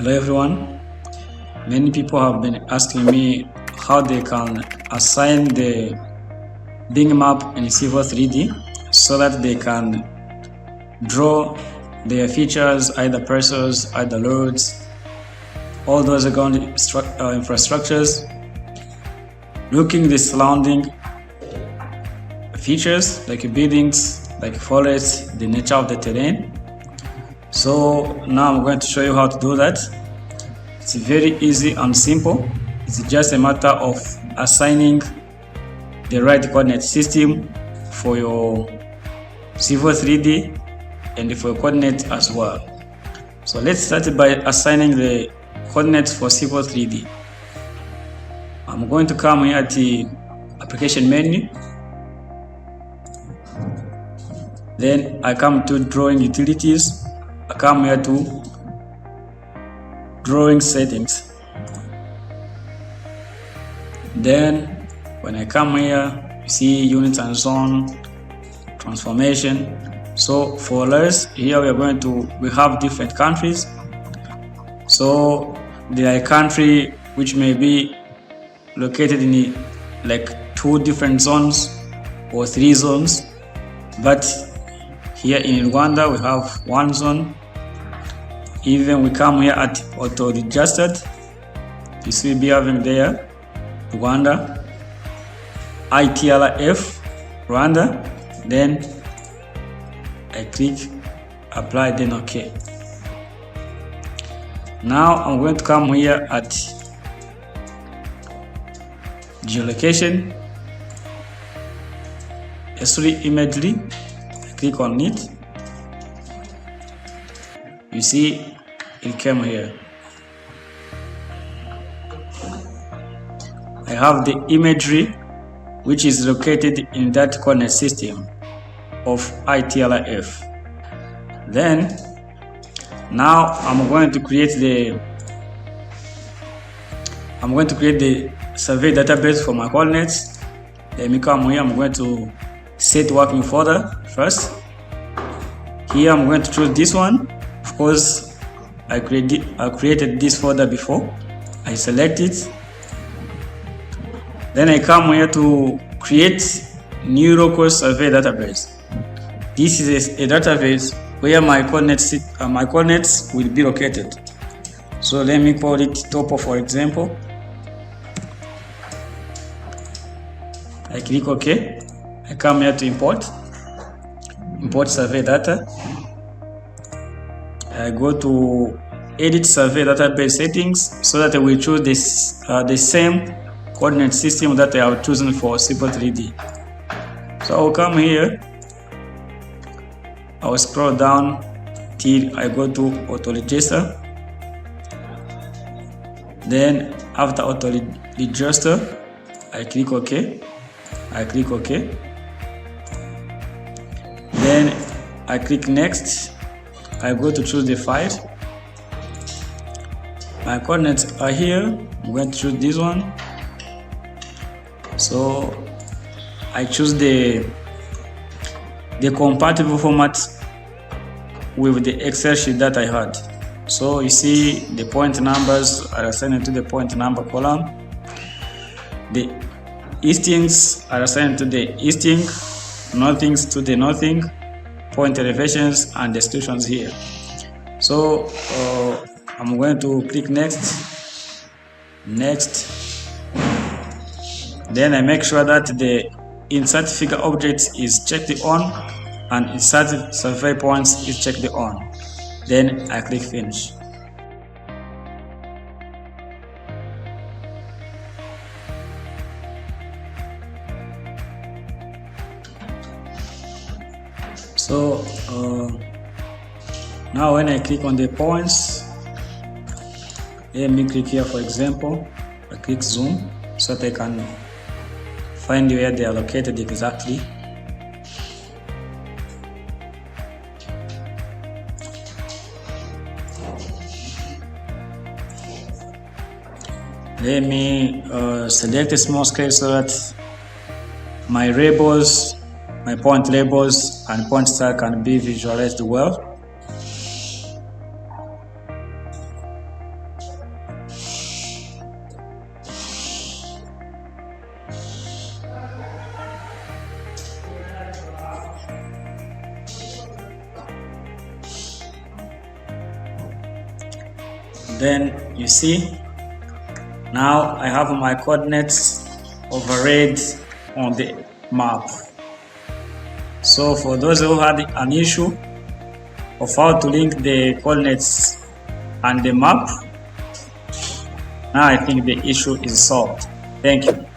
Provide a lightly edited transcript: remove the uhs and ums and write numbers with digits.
Hello everyone. Many people have been asking me how they can assign the Bing map in Civil 3D so that they can draw their features, either persons, either roads, all those ground infrastructures, looking the surrounding features like buildings, like forests, the nature of the terrain. So now I'm going to show you how to do that. It's very easy and simple. It's just a matter of assigning the right coordinate system for your Civil 3D and for your coordinate as well. So let's start by assigning the coordinates for Civil 3D. I'm going to come here at the application menu. Then I come to drawing utilities. I come here to drawing settings. Then when I come here, you see units and zone, transformation. So for us here we have different countries. So there are a country which may be located in like 2 different zones or 3 zones, but here in Rwanda we have 1 zone. Even we come here at auto adjusted, you see be having there Rwanda, ITRF Rwanda. Then I click apply, then OK. Now I'm going to come here at geolocation, S3 imagery. Click on it. You see it came here. I have the imagery which is located in that coordinate system of ITRF. Then now I'm going to create the survey database for my coordinates. Let me come here. I'm going to set working folder first. Here I'm going to choose this one. Of course, I created this folder before. I select it. Then I come here to create new local survey database. This is a database where my coordinates will be located. So let me call it topo, for example. I click OK. I come here to import survey data. I go to edit survey database settings so that we choose the same coordinate system that I have chosen for Civil 3D. So I'll come here, I'll scroll down till I go to auto register. Then after auto register, I click OK. I click OK. Then I click next. I go to choose the file. My coordinates are here. I'm going to choose this one. So I choose the compatible format with the Excel sheet that I had. So you see the point numbers are assigned to the point number column. The eastings are assigned to the easting, northings to the northing, point elevations and destinations here. So I'm going to click next. Then I make sure that the insert figure object is checked on and insert survey points is checked on. Then I click finish. So now when I click on the points, let me click here, for example, I click zoom so that I can find where they are located exactly. Let me select a small scale so that my labels, my point labels and point star can be visualized well. Then you see, now I have my coordinates overlaid on the map. So for those who had an issue of how to link the coordinates and the map, now I think the issue is solved. Thank you.